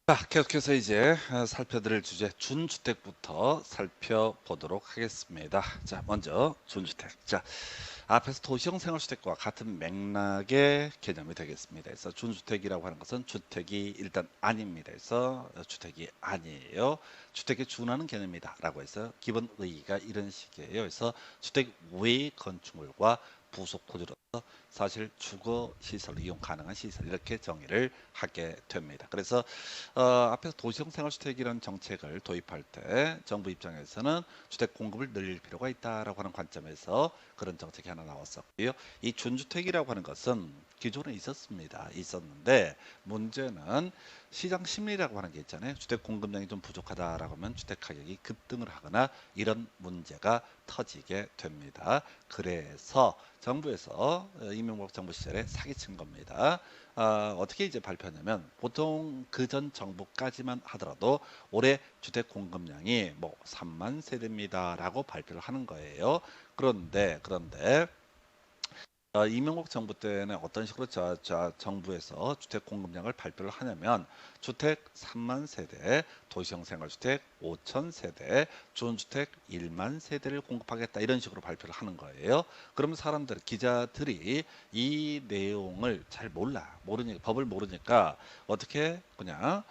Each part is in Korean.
자, 계속해서 이제 살펴드릴 주제 준주택부터 살펴보도록 하겠습니다. 자, 먼저 준주택. 자, 앞에서 도시형 생활주택과 같은 맥락의 개념이 되겠습니다. 그래서 준주택이라고 하는 것은 주택이 일단 아닙니다. 그래서 주택이 아니에요. 주택에 준하는 개념이다라고 해서 기본 의의가 이런 식이에요. 그래서 주택 외 건축물과 부속 토지로서 사실 주거 시설 이용 가능한 시설 이렇게 정의를 하게 됩니다. 그래서 앞에서 도시형 생활주택이라는 정책을 도입할 때 정부 입장에서는 주택 공급을 늘릴 필요가 있다라고 하는 관점에서 그런 정책이 하나 나왔었고요. 이 준주택이라고 하는 것은 기존에 있었는데 문제는 시장 심리라고 하는 게 있잖아요. 주택 공급량이 좀 부족하다라고 하면 주택 가격이 급등을 하거나 이런 문제가 터지게 됩니다. 그래서 정부에서 이명박 정부 시절에 사기친 겁니다. 어떻게 이제 발표하냐면 보통 그전 정부까지만 하더라도 올해 주택 공급량이 뭐 3만 세대입니다라고 발표를 하는 거예요. 그런데 이명박 정부 때는 어떤 식으로 정부에서 주택 공급량을 발표를 하냐면 주택 3만 세대, 도시형 생활주택 5천 세대, 준주택 1만 세대를 공급하겠다 이런 식으로 발표를 하는 거예요. 그러면 기자들이 이 내용을 잘 모르니까 법을 모르니까 어떻게 그냥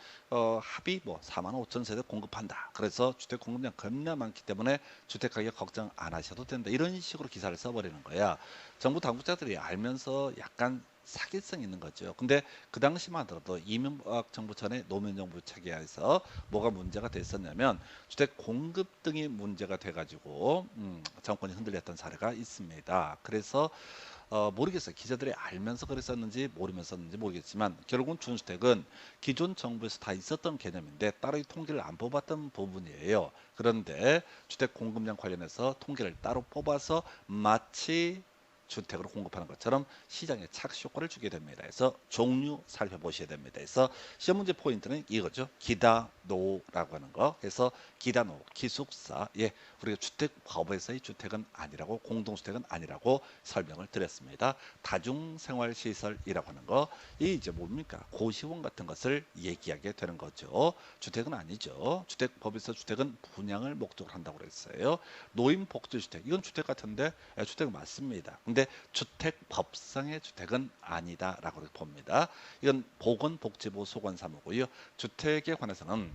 합의 뭐 4만 5천 세대 공급한다. 그래서 주택 공급량 겁나 많기 때문에 주택 가격 걱정 안 하셔도 된다. 이런 식으로 기사를 써버리는 거야. 정부 당국자들이 알면서 약간 사기성 있는 거죠. 근데 그 당시만 하더라도 이명박 정부 전에 노무현 정부 체계에서 뭐가 문제가 됐었냐면 주택 공급 등이 문제가 돼가지고 정권이 흔들렸던 사례가 있습니다. 그래서 모르겠어요. 기자들이 알면서 그랬었는지 모르면서 썼는지 모르겠지만 결국은 준주택은 기존 정부에서 다 있었던 개념인데 따로 이 통계를 안 뽑았던 부분이에요. 그런데 주택 공급량 관련해서 통계를 따로 뽑아서 마치 주택으로 공급하는 것처럼 시장에 착시 효과를 주게 됩니다. 그래서 종류 살펴보셔야 됩니다. 그래서 시험 문제 포인트는 이거죠. 기다노라고 하는 거. 그래서 기다노, 기숙사. 예, 우리가 주택법에서의 주택은 아니라고 공동주택은 아니라고 설명을 드렸습니다. 다중생활시설이라고 하는 거. 이 이제 뭡니까? 고시원 같은 것을 얘기하게 되는 거죠. 주택은 아니죠. 주택법에서 주택은 분양을 목적으로 한다고 그랬어요. 노인복지주택 이건 주택 같은데 주택 맞습니다. 근데 주택법상의 주택은 아니다라고 봅니다. 이건 보건복지부 소관사무고요. 주택에 관해서는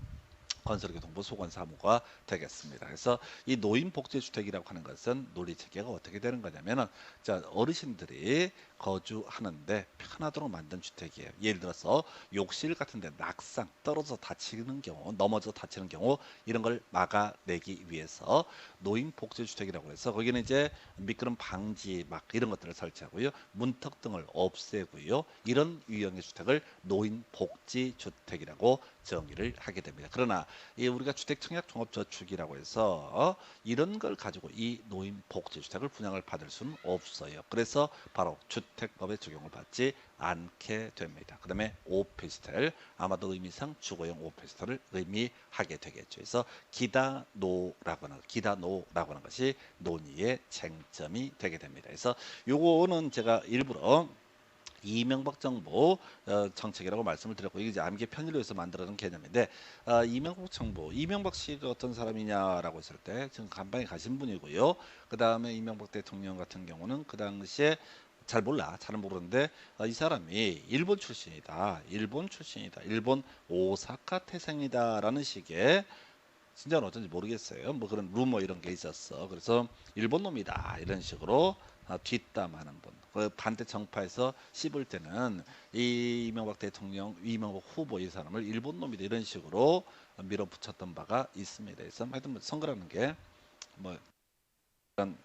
건설교통부 소관사무가 되겠습니다. 그래서 이 노인복지주택이라고 하는 것은 논리 체계가 어떻게 되는 거냐면은 자 어르신들이 거주하는데 편하도록 만든 주택이에요. 예를 들어서 욕실 같은데 낙상 떨어져 다치는 경우, 넘어져 다치는 경우 이런 걸 막아내기 위해서 노인복지주택이라고 해서 거기는 이제 미끄럼 방지 막 이런 것들을 설치하고요, 문턱 등을 없애고요, 이런 유형의 주택을 노인복지주택이라고 정의를 하게 됩니다. 그러나 이 우리가 주택청약종합저축이라고 해서 이런 걸 가지고 이 노인복지주택을 분양을 받을 수는 없어요. 그래서 바로 주택법의 적용을 받지 않게 됩니다. 그 다음에 오피스텔, 아마도 의미상 주거용 오피스텔을 의미하게 되겠죠. 그래서 기다노라고 하는 것이 논의의 쟁점이 되게 됩니다. 그래서 요거는 제가 일부러 이명박 정부 정책이라고 말씀을 드렸고 이게 이제 암기 편의를 위해서 만들어진 개념인데 이명박 정부, 이명박 씨가 어떤 사람이냐라고 했을 때 지금 간방에 가신 분이고요. 그 다음에 이명박 대통령 같은 경우는 그 당시에 잘은 모르는데 이 사람이 일본 출신이다. 일본 오사카 태생이다라는 식의, 진짜는 어쩐지 모르겠어요. 뭐 그런 루머 이런 게 있었어. 그래서 일본 놈이다 이런 식으로 뒷담하는 분. 그 반대 정파에서 씹을 때는 이 이명박 대통령, 이명박 후보 이 사람을 일본 놈이다 이런 식으로 밀어붙였던 바가 있습니다. 그래서 하여튼 뭐 선거라는 게뭐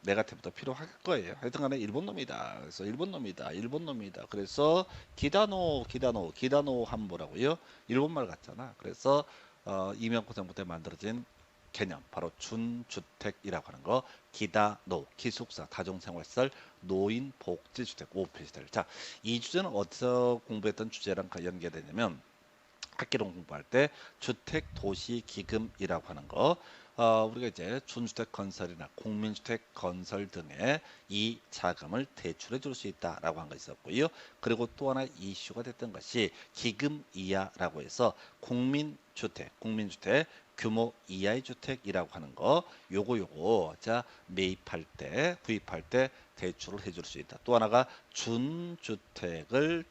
네가티브도 필요할 거예요. 하여튼간에 일본 놈이다. 그래서 일본 놈이다. 일본 놈이다. 그래서 기다노 하면 뭐라고요? 일본말 같잖아. 그래서 이명박 정부 때 만들어진 개념 바로 준주택이라고 하는 거, 기다노, 기숙사, 다중생활시설, 노인 복지주택, 오피스텔. 자, 이 주제는 어디서 공부했던 주제랑 연계되냐면 학기론 공부할 때 주택도시기금이라고 하는 거, 우리가 이제 준주택 건설이나 국민주택 건설 등에 이 자금을 대출해 줄 수 있다라고 한 거 있었고요. 그리고 또 하나 이슈가 됐던 것이 기금 이하라고 해서 국민주택 규모 이하의 주택이라고 하는 거, 요거 자 매입할 때 구입할 때 대출을 해줄 수 있다. 또 하나가 준주택을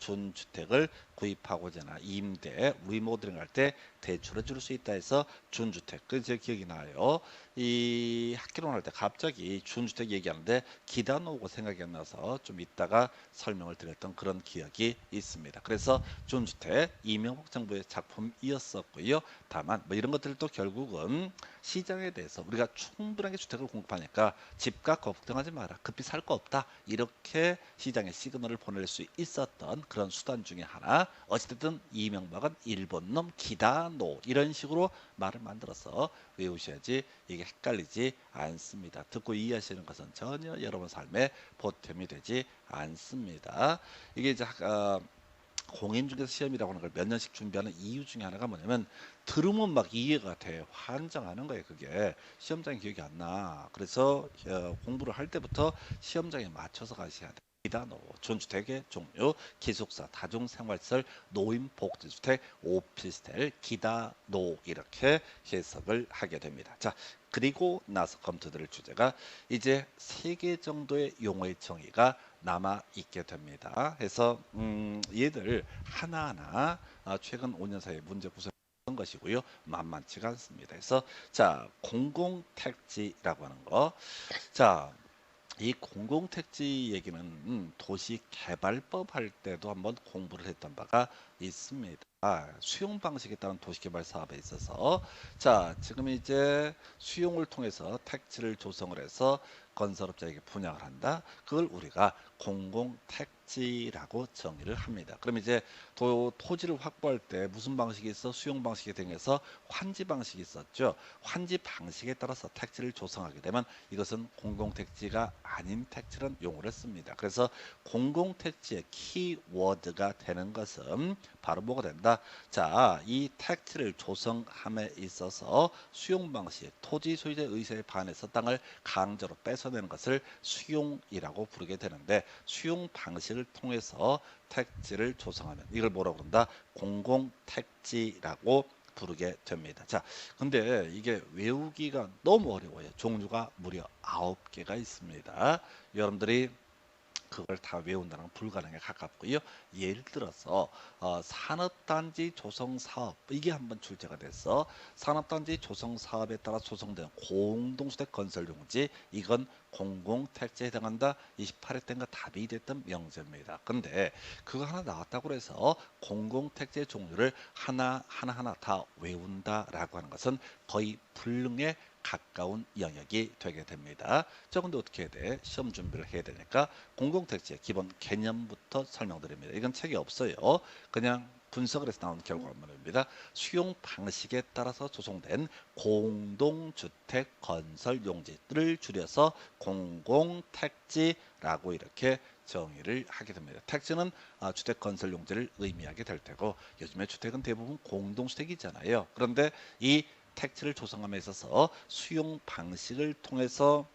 구입하고자 하나 임대 리모델링 할 때 대출해 줄 수 있다 해서 준주택. 그 제 기억이 나요. 이 학기론 할 때 갑자기 준주택 얘기하는데 기다 놓고 생각이 안 나서 좀 이따가 설명을 드렸던 그런 기억이 있습니다. 그래서 준주택 이명박 정부의 작품이었었고요. 다만 뭐 이런 것들도 결국은 시장에 대해서 우리가 충분하게 주택을 공급하니까 집값 걱정하지 마라. 급히 살 거 없다. 이렇게 시장에 시그널을 보낼 수 있었던 그런 수단 중에 하나. 어찌됐든 이명박은 일본 놈 기다노 이런 식으로 말을 만들어서 외우셔야지 이게 헷갈리지 않습니다. 듣고 이해하시는 것은 전혀 여러분 삶에 보탬이 되지 않습니다. 이게 이제 공인중개사 시험이라고 하는 걸 몇 년씩 준비하는 이유 중에 하나가 뭐냐면 들으면 막 이해가 돼. 환장하는 거예요. 그게 시험장에 기억이 안 나. 그래서 공부를 할 때부터 시험장에 맞춰서 가셔야 돼. 기단어, 준주택의 종류, 기숙사, 다중생활시설, 노인복지주택, 오피스텔, 기다노 이렇게 해석을 하게 됩니다. 자, 그리고 나서 검토드릴 주제가 이제 3개 정도의 용어의 정의가 남아 있게 됩니다. 해서 얘들 하나하나 최근 5년 사이에 문제 구성 것이고요. 만만치가 않습니다. 그래서 자, 공공택지라고 하는 거. 자, 이 공공택지 얘기는 도시개발법 할 때도 한번 공부를 했던 바가 있습니다. 수용 방식에 따른 도시개발 사업에 있어서 자, 지금 이제 수용을 통해서 택지를 조성을 해서 건설업자에게 분양을 한다. 그걸 우리가 공공택지라고 정의를 합니다. 그럼 이제 토지를 확보할 때 무슨 방식이 있어? 수용 방식에 대해서 환지 방식이 있었죠. 환지 방식에 따라서 택지를 조성하게 되면 이것은 공공택지가 아닌 택지라는 용어를 씁니다. 그래서 공공택지의 키워드가 되는 것은 바로 뭐가 된다? 자, 이 택지를 조성함에 있어서 수용 방식, 토지 소유자의 의사에 반해서 땅을 강제로 뺏어내는 것을 수용이라고 부르게 되는데 수용 방식을 통해서 택지를 조성하면 이걸 뭐라고 그런다? 공공택지라고 부르게 됩니다. 자, 근데 이게 외우기가 너무 어려워요. 종류가 무려 9개가 있습니다. 여러분들이 그걸 다 외운다는 건 불가능에 가깝고요. 예를 들어서 산업단지 조성 사업 이게 한번 출제가 돼서 산업단지 조성 사업에 따라 조성된 공동주택 건설 용지 이건 공공택지에 해당한다. 28회 때인가 답이 됐던 명제입니다. 근데 그거 하나 나왔다고 해서 공공택지의 종류를 하나하나 다 외운다라고 하는 것은 거의 불능에 가까운 영역이 되게 됩니다. 자, 근데 어떻게 해야 돼? 시험 준비를 해야 되니까 공공택지의 기본 개념부터 설명드립니다. 이건 책에 없어요. 그냥 분석을 해서 나온 결과물입니다. 수용 방식에 따라서 조성된 공동주택 건설 용지를 줄여서 공공택지라고 이렇게 정의를 하게 됩니다. 택지는 주택 건설 용지를 의미하게 될 테고 요즘에 주택은 대부분 공동주택이잖아요. 그런데 이 택지를 조성함에 있어서 수용 방식을 통해서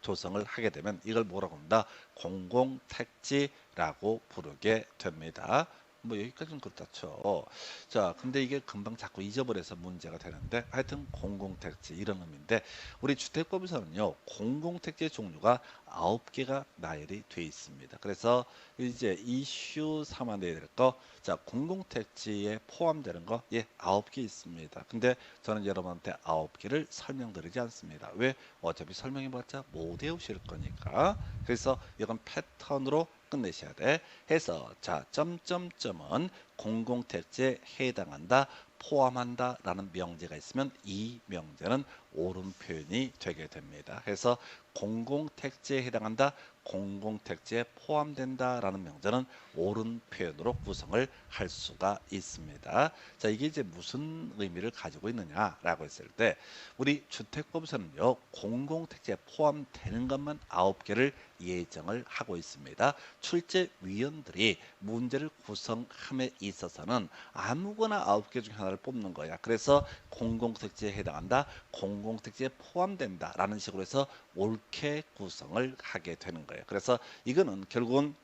조성을 하게 되면 이걸 뭐라고 합니다? 공공택지라고 부르게 됩니다. 뭐 여기까지는 그렇다 쳐. 자, 근데 이게 금방 자꾸 잊어버려서 문제가 되는데 하여튼 공공택지 이런 의미인데 우리 주택법에서는요 공공택지의 종류가 9개가 나열이 돼 있습니다. 그래서 이제 이슈 삼아 내야 될 거, 자 공공택지에 포함되는 거 9개 있습니다. 근데 저는 여러분한테 9개를 설명드리지 않습니다. 왜? 어차피 설명해봤자 못 외우실 거니까. 그래서 이건 패턴으로 끝내셔야 돼. 해서 자 점점점은 공공택지에 해당한다, 포함한다 라는 명제가 있으면 이 명제는 옳은 표현이 되게 됩니다. 그래서 공공택지에 해당한다, 공공택지에 포함된다라는 명제는 옳은 표현으로 구성을 할 수가 있습니다. 자, 이게 이제 무슨 의미를 가지고 있느냐라고 했을 때 우리 주택법에서는요, 공공택지에 포함되는 것만 9개를 예정을 하고 있습니다. 출제위원들이 문제를 구성함에 있어서는 아무거나 9개 중에 하나를 뽑는 거야. 그래서 공공택지에 해당한다, 공공택지에 포함된다라는 식으로 해서 옳게 구성을 하게 되는 거예요. 그래서 이거는 결국은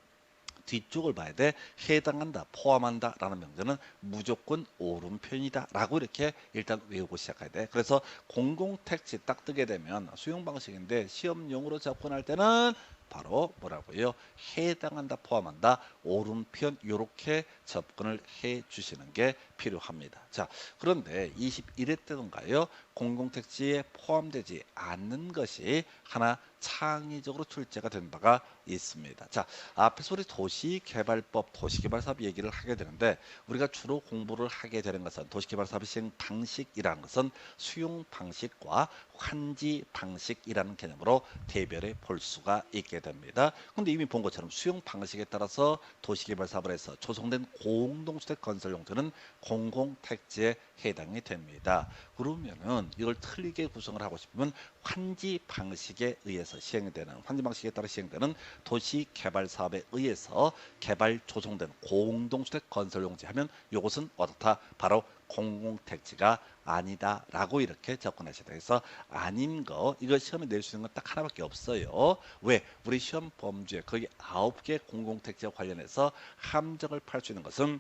뒤쪽을 봐야 돼. 해당한다, 포함한다 라는 명제는 무조건 옳은 표현이다 라고 이렇게 일단 외우고 시작해야 돼. 그래서 공공택지 딱 뜨게 되면 수용 방식인데 시험용으로 접근할 때는 바로 뭐라고요? 해당한다, 포함한다, 옳은 표현 이렇게 접근을 해 주시는 게 필요합니다. 자, 그런데 21회 때던가요? 공공택지에 포함되지 않는 것이 하나 창의적으로 출제가 된 바가 있습니다. 자, 앞에서 우리 도시개발법, 도시개발사업 얘기를 하게 되는데 우리가 주로 공부를 하게 되는 것은 도시개발사업의 시행 방식이라는 것은 수용 방식과 환지 방식이라는 개념으로 대별해 볼 수가 있게 됩니다. 근데 이미 본 것처럼 수용 방식에 따라서 도시개발사업을 해서 조성된 공동주택 건설 용도는 공공택지에 해당이 됩니다. 그러면은 이걸 틀리게 구성을 하고 싶으면 환지 방식에 의해서 시행되는, 환지 방식에 따라 시행되는 도시개발 사업에 의해서 개발 조성된 공동주택 건설 용지 하면 이것은 어떻다? 바로 공공택지가 아니다라고 이렇게 접근하셔야 돼요. 그래서 아닌 거, 이거 시험에 낼 수 있는 건 딱 하나밖에 없어요. 왜? 우리 시험 범주에 거기 9개 공공택지와 관련해서 함정을 팔 수 있는 것은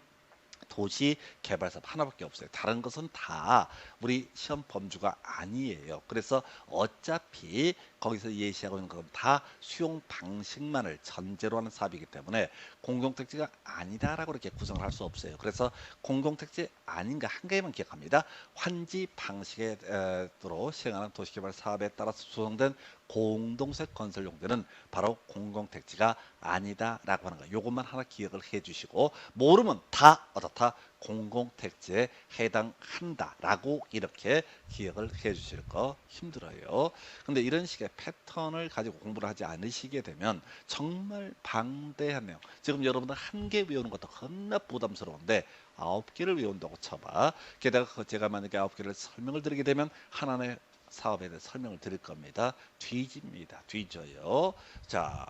도시 개발사업 하나밖에 없어요. 다른 것은 다 우리 시험 범주가 아니에요. 그래서 어차피 거기서 예시하고 있는 건 다 수용 방식만을 전제로 하는 사업이기 때문에 공공택지가 아니다라고 이렇게 구성을 할 수 없어요. 그래서 공공택지 아닌가 한 가지만 기억합니다. 환지 방식으로 시행하는 도시개발 사업에 따라서 조성된 공동주택 건설 용도는 바로 공공택지가 아니다라고 하는 거. 요것만 하나 기억을 해주시고 모르면 다 어떻다? 공공택지에 해당한다라고 이렇게 기억을 해주실 거 힘들어요. 근데 이런 식의 패턴을 가지고 공부를 하지 않으시게 되면 정말 방대한 내용. 지금 여러분들 한 개 외우는 것도 겁나 부담스러운데 9개를 외운다고 쳐봐. 게다가 제가 만약에 9개를 설명을 드리게 되면 하나의 사업에 대해 설명을 드릴 겁니다. 뒤집니다. 뒤져요. 자,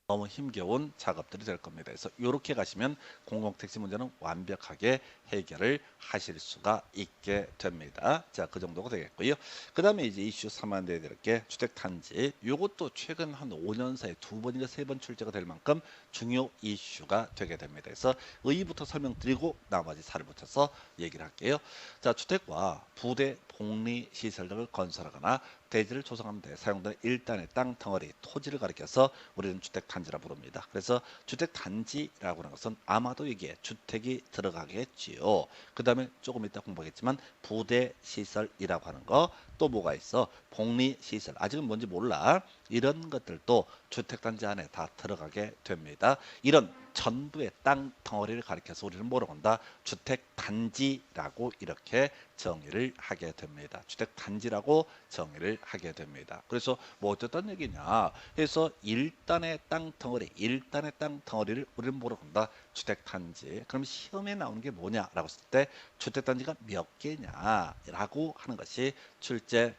너무 힘겨운 작업들이 될 겁니다. 그래서 이렇게 가시면 공공택지 문제는 완벽하게 해결을 하실 수가 있게 됩니다. 자, 그 정도가 되겠고요. 그 다음에 이제 이슈 3만 내드릴게 주택단지. 이것도 최근 한 5년 사이에 2번인가 3번 출제가 될 만큼 중요 이슈가 되게 됩니다. 그래서 의의부터 설명드리고 나머지 사를 붙여서 얘기를 할게요. 자, 주택과 부대, 복리 시설 등을 건설하거나 대지를 조성하는 데 사용되는 일단의 땅 덩어리, 토지를 가리켜서 우리는 주택단지라 부릅니다. 그래서 주택단지라고 하는 것은 아마도 이게 주택이 들어가겠지요. 그 다음에 조금 이따 공부하겠지만 부대시설이라고 하는 거, 또 뭐가 있어? 복리시설, 아직은 뭔지 몰라. 이런 것들도 주택단지 안에 다 들어가게 됩니다. 이런 전부의 땅 덩어리를 가리켜서 우리는 뭐라고 한다? 주택단지라고 이렇게 정의를 하게 됩니다. 주택단지라고 정의를 하게 됩니다. 그래서 뭐 어쨌든 얘기냐 해서 일단의 땅 덩어리를 우리는 뭐라고 한다? 주택단지. 그럼 시험에 나오는 게 뭐냐라고 했을 때 주택단지가 몇 개냐라고 하는 것이 출제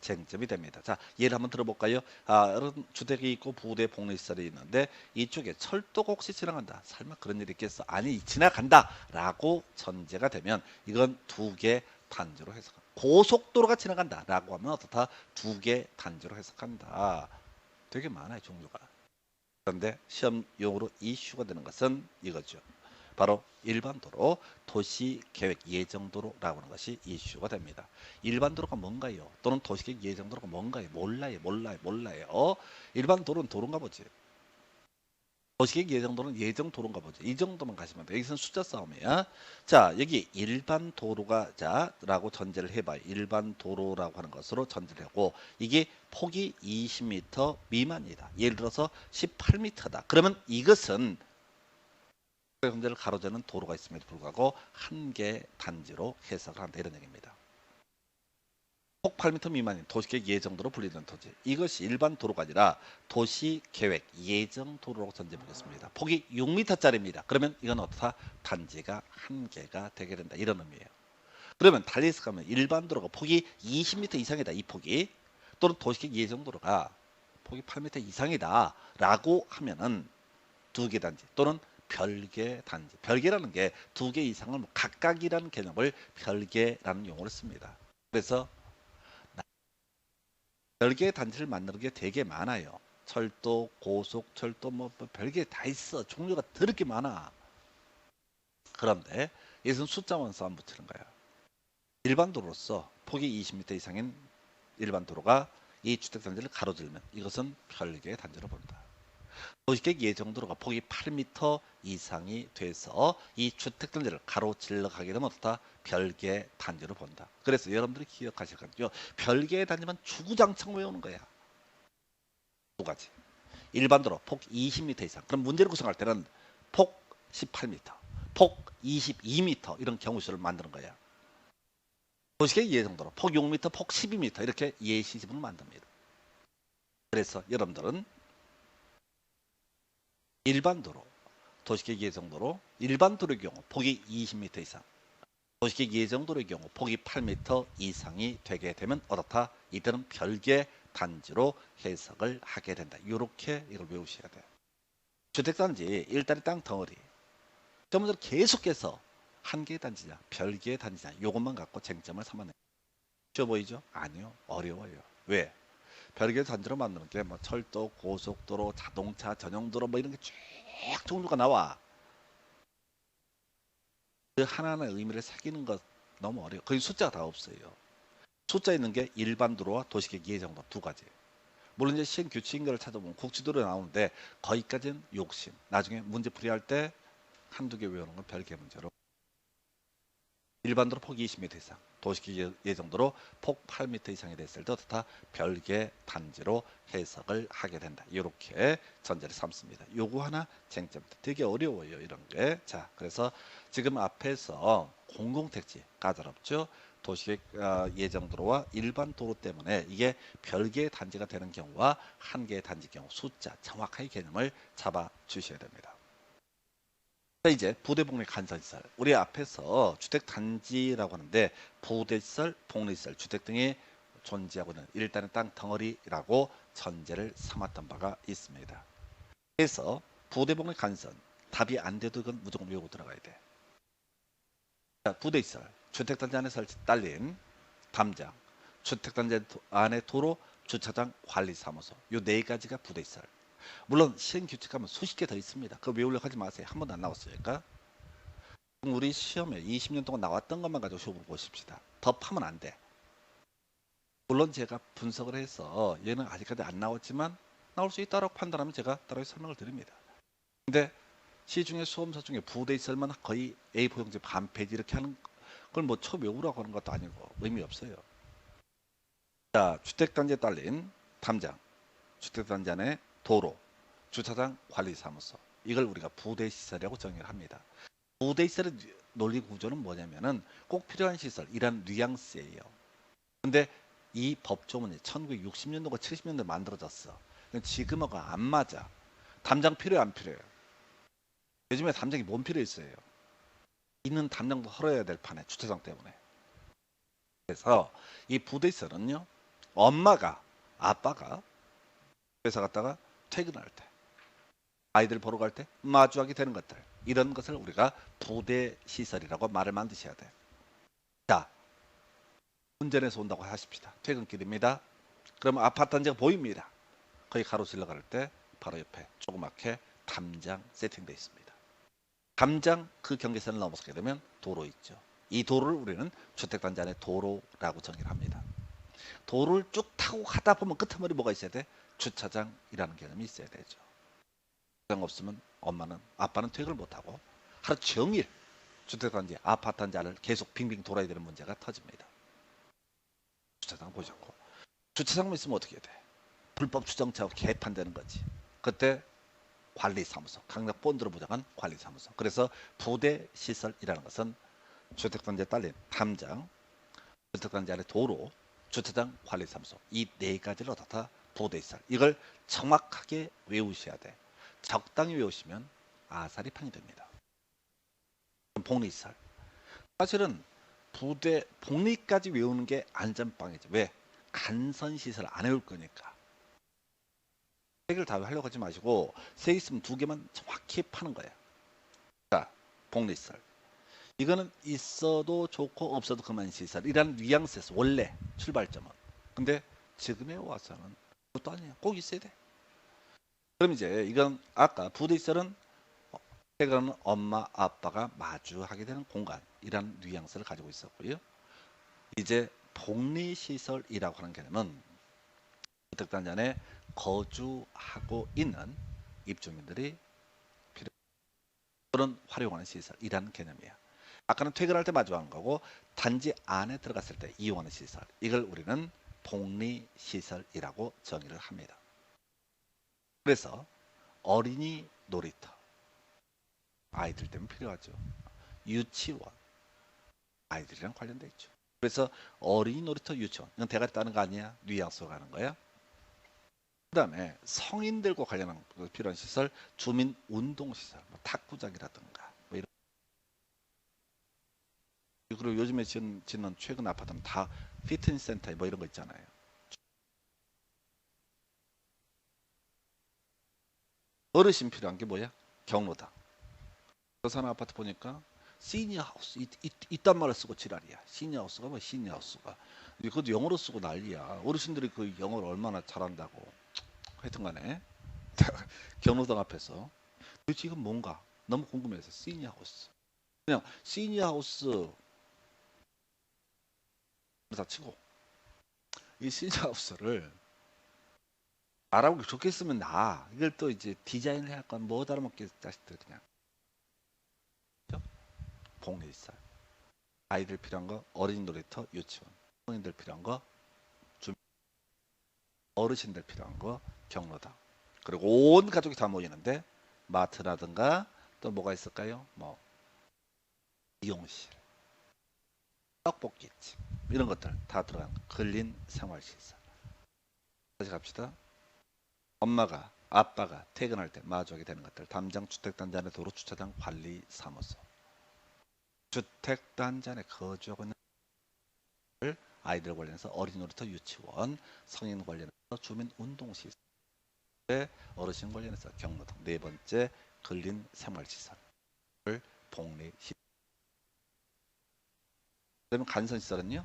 쟁점이 됩니다. 자, 예를 한번 들어볼까요? 여러분 주택이 있고 부대 복리시설이 있는데 이쪽에 철도가 혹시 지나간다. 설마 그런 일이 있겠어? 아니, 지나간다라고 전제가 되면 이건 2개 단지로 해석한다. 고속도로가 지나간다라고 하면 어떻다? 2개 단지로 해석한다. 되게 많아요, 종류가. 그런데 시험용으로 이슈가 되는 것은 이거죠. 바로 일반도로, 도시계획 예정도로라고 하는 것이 이슈가 됩니다. 일반도로가 뭔가요? 또는 도시계획 예정도로가 뭔가요? 몰라요. 일반도로는 도로인가 보지. 도시계획 예정도로는 예정도로인가 보지. 이 정도만 가시면 돼. 여기서는 숫자 싸움이야. 자, 여기 일반도로가 자라고 전제를 해봐요. 일반도로라고 하는 것으로 전제를 하고 이게 폭이 20m 미만이다. 예를 들어서 18m다. 그러면 이것은 현재를 가로지르는 도로가 있음에도 불구하고 한 개 단지로 해석을 한다, 이런 얘기입니다. 폭 8m 미만인 도시계획 예정도로 분리된 토지. 이것이 일반 도로가 아니라 도시계획 예정도로라고 전제해 보겠습니다. 폭이 6m짜리입니다. 그러면 이건 어떻다? 단지가 한 개가 되게 된다. 이런 의미예요. 그러면 달리 해석하면 일반 도로가 폭이 20m 이상이다. 이 폭이. 또는 도시계획 예정도로가 폭이 8m 이상이다. 라고 하면은 두 개 단지 또는 별개 단지. 별개라는 게 두 개 이상을 각각이라는 개념을 별개라는 용어를 씁니다. 그래서 별개의 단지를 만드는 게 되게 많아요. 철도, 고속철도 뭐 별게 다 있어. 종류가 더럽게 많아. 그런데 이것은 숫자만 쌓아 붙이는 거야. 일반 도로로서 폭이 20m 이상인 일반 도로가 이 주택단지를 가로질면 이것은 별개의 단지로 본다. 도시계획 예정도로가 폭이 8m 이상이 돼서 이 주택단지를 가로질러 가게 되면 어떻다? 별개 단지로 본다. 그래서 여러분들이 기억하실 거요. 별개의 단지만 주구장창 외우는 거야. 두 가지. 일반 도로 폭 20m 이상. 그럼 문제를 구성할 때는 폭 18m, 폭 22m 이런 경우수를 만드는 거야. 도시계획 예정도로 폭 6m, 폭 12m 이렇게 예시지문을 만듭니다. 그래서 여러분들은 일반 도로, 도시계획 예정도로 일반 도로의 경우 폭이 20m 이상, 도시계획 예정도로의 경우 폭이 8m 이상이 되게 되면 어떻다? 이들은 별개 단지로 해석을 하게 된다. 이렇게 이걸 외우셔야 돼요. 주택단지 일단의 땅 덩어리. 점으로 계속해서 한 개의 단지냐, 별개의 단지냐, 이것만 갖고 쟁점을 삼아내요. 쉬워 보이죠? 아니요, 어려워요. 왜? 별개 단지로 만드는 게 뭐 철도, 고속도로, 자동차 전용도로 뭐 이런 게 쭉 종류가 나와. 그 하나하나의 의미를 새기는 것 너무 어려워. 거의 숫자가 다 없어요. 숫자 있는 게 일반 도로와 도시계획 예정도 두 가지. 물론 이제 시행 규칙인 걸 찾아보면 국지도로 나오는데 거기까지는 욕심. 나중에 문제 풀이할 때 한두 개 외우는 건 별개 문제로. 일반 도로 폭 20m 이상, 도시계획 예정도로 폭 8m 이상이 됐을 때 어떻다? 별개 단지로 해석을 하게 된다. 이렇게 전제를 삼습니다. 요거 하나 쟁점입니다. 되게 어려워요, 이런 게. 자, 그래서 지금 앞에서 공공택지 까다롭죠. 도시계획 예정도로와 일반 도로 때문에 이게 별개의 단지가 되는 경우와 한 개의 단지 경우 숫자 정확하게 개념을 잡아 주셔야 됩니다. 자, 이제 부대복리 간선시설. 우리 앞에서 주택단지라고 하는데 부대시설, 복리시설, 주택 등이 존재하고 있는 일단은 땅 덩어리라고 전제를 삼았던 바가 있습니다. 그래서 부대복리 간선 답이 안 돼도 그건 무조건 외우고 들어가야 돼. 자, 부대시설, 주택단지 안에 설치 딸린 담장, 주택단지 안에 도로, 주차장, 관리사무소 요 네 가지가 부대시설. 물론 시행규칙하면 수십 개 더 있습니다. 그거 외우려고 하지 마세요. 한 번도 안 나왔으니까. 우리 시험에 20년 동안 나왔던 것만 가지고 시험을 보십시다. 더 파면 안 돼. 물론 제가 분석을 해서 얘는 아직까지 안 나왔지만 나올 수 있다고 판단하면 제가 따로 설명을 드립니다. 근데 시중에 수험서 중에 부대시설만 거의 A4 용지 반 페이지 이렇게 하는 걸 뭐 처음 외우라고 하는 것도 아니고 의미 없어요. 자, 주택단지에 딸린 담장, 주택단지 안에 도로, 주차장, 관리사무소 이걸 우리가 부대시설이라고 정의를 합니다. 부대시설의 논리 구조는 뭐냐면은 꼭 필요한 시설 이런 뉘앙스예요. 근데 이 법조문이 1960년도가 70년도에 만들어졌어. 지금하고 안 맞아. 담장 필요해 안 필요해요? 요즘에 담장이 뭔 필요 있어요? 있는 담장도 헐어야 될 판에 주차장 때문에. 그래서 이 부대시설은요, 엄마가 아빠가 회사 갔다가 퇴근할 때 아이들 보러 갈 때 마주하게 되는 것들 이런 것을 우리가 부대시설이라고 말을 만드셔야 돼. 자, 운전해서 온다고 하십시다. 퇴근길입니다. 그러면 아파트 단지가 보입니다. 거기 가로질러 갈 때 바로 옆에 조그맣게 담장 세팅되어 있습니다. 담장 그 경계선을 넘어서게 되면 도로 있죠. 이 도로를 우리는 주택단지 안에 도로라고 정의를 합니다. 도로를 쭉 타고 가다 보면 끝머리 뭐가 있어야 돼? 주차장이라는 개념이 있어야 되죠. 주차장 없으면 아빠는 퇴근을 못하고 하루 종일 주택단지, 아파트 단지 안을 계속 빙빙 돌아야 되는 문제가 터집니다. 주차장 보셨고 주차장만 있으면 어떻게 돼? 불법 주정차하고 개판되는 거지. 그때 관리사무소, 강력 본드로 부정한 관리사무소. 그래서 부대시설이라는 것은 주택단지에 딸린 담장, 주택단지 안에 도로, 주차장 관리사무소. 이 네 가지를 다 부대시설. 이걸 정확하게 외우셔야 돼. 적당히 외우시면 아사리판이 됩니다. 복리시설. 사실은 부대 복리까지 외우는 게 안전빵이죠. 왜? 간선시설 안 외울 거니까. 세 개를 다 하려고 하지 마시고 세 개 있으면 두 개만 정확히 파는 거예요. 자, 복리시설. 이거는 있어도 좋고 없어도 그만 시설이라는 뉘앙스에서 원래 출발점은. 근데 지금에 와서는 그것도 아니야. 꼭 있어야 돼. 그럼 이제 이건 아까 부대시설은 최근은 엄마 아빠가 마주하게 되는 공간이라는 뉘앙스를 가지고 있었고요. 이제 복리시설이라고 하는 개념은 주택단지 안에 거주하고 있는 입주민들이 그런 활용하는 시설이라는 개념이에요. 아까는 퇴근할 때 마주하는 거고 단지 안에 들어갔을 때 이용하는 시설. 이걸 우리는 복리시설이라고 정의를 합니다. 그래서 어린이 놀이터. 아이들 때문에 필요하죠. 유치원. 아이들이랑 관련돼 있죠. 그래서 어린이 놀이터 유치원. 이건 대가리 따는 거 아니야. 뉘앙스가 가는 거야. 그 다음에 성인들과 관련한 필요한 시설. 주민운동시설. 뭐 탁구장이라든가. 뭐 이런. 그리고 요즘에 짓는 최근 아파트는 다 피트니스 센터 뭐 이런 거 있잖아요. 어르신 필요한 게 뭐야? 경로당. 그 사는 아파트 보니까 시니어 하우스 이딴 말을 쓰고 지랄이야. 시니어 하우스가 뭐 시니어 하우스가. 그것도 영어로 쓰고 난리야. 어르신들이 그 영어를 얼마나 잘한다고. 하여튼 간에 경로당 앞에서 도대체 이건 뭔가 너무 궁금해서 시니어 하우스. 그냥 시니어 하우스 다 치고 이 시니어 하우스를 말하고 좋게 쓰면 나. 이걸 또 이제 디자인을 해야 할건 뭐 다름없게 자식들 그냥. 복리시설. 아이들 필요한 거 어린이 놀이터 유치원. 성인들 필요한 거 주민. 어르신들 필요한 거 경로당. 그리고 온 가족이 다 모이는데 마트라든가 또 뭐가 있을까요? 뭐 미용실, 떡볶이집 이런 것들 다 들어간 근린 생활시설. 다시 갑시다. 엄마가 아빠가 퇴근할 때 마주하게 되는 것들. 담장 주택단지 안에 도로 주차장 관리 사무소. 주택단지 안에 거주하고 있는 아이들 관련해서 어린이 놀이터 유치원, 성인 관련해서 주민운동시설, 어르신 관련해서 경로당. 네 번째 근린 생활시설, 복리시설. 그러면 간선시설은요,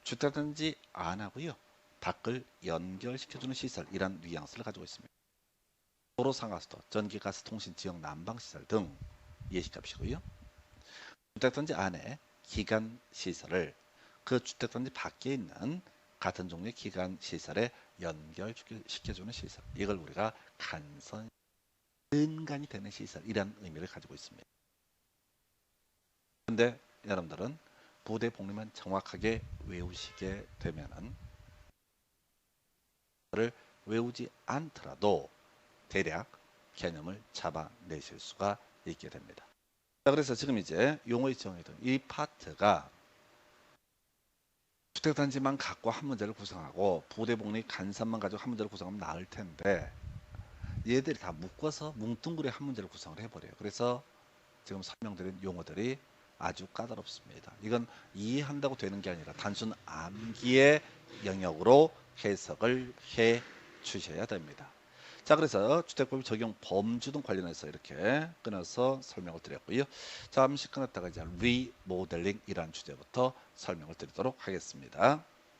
주택단지 안 하고요, 밖을 연결시켜주는 시설. 이란 뉘앙스를 가지고 있습니다. 도로 상하수도, 전기, 가스, 통신, 지역 난방시설 등 예시값이고요. 주택단지 안에 기간시설을 그 주택단지 밖에 있는 같은 종류의 기간시설에 연결시켜주는 시설. 이걸 우리가 간선, 근간이 되는 시설이라는 의미를 가지고 있습니다. 그런데 여러분들은 부대 복리만 정확하게 외우시게 되면은 를 외우지 않더라도 대략 개념을 잡아내실 수가 있게 됩니다. 자, 그래서 지금 이제 용어의 정의든 이 파트가 주택단지만 갖고 한 문제를 구성하고 부대복리 간선만 가지고 한 문제를 구성하면 나을 텐데 얘들이 다 묶어서 뭉뚱그려 한 문제를 구성을 해버려요. 그래서 지금 설명드린 용어들이 아주 까다롭습니다. 이건 이해한다고 되는 게 아니라 단순 암기의 영역으로 해석을 해 주셔야 됩니다. 자, 그래서 주택법 적용 범주 등 관련해서 이렇게 끊어서 설명을 드렸고요. 잠시 끊었다가 이제 리모델링이라는 주제부터 설명을 드리도록 하겠습니다.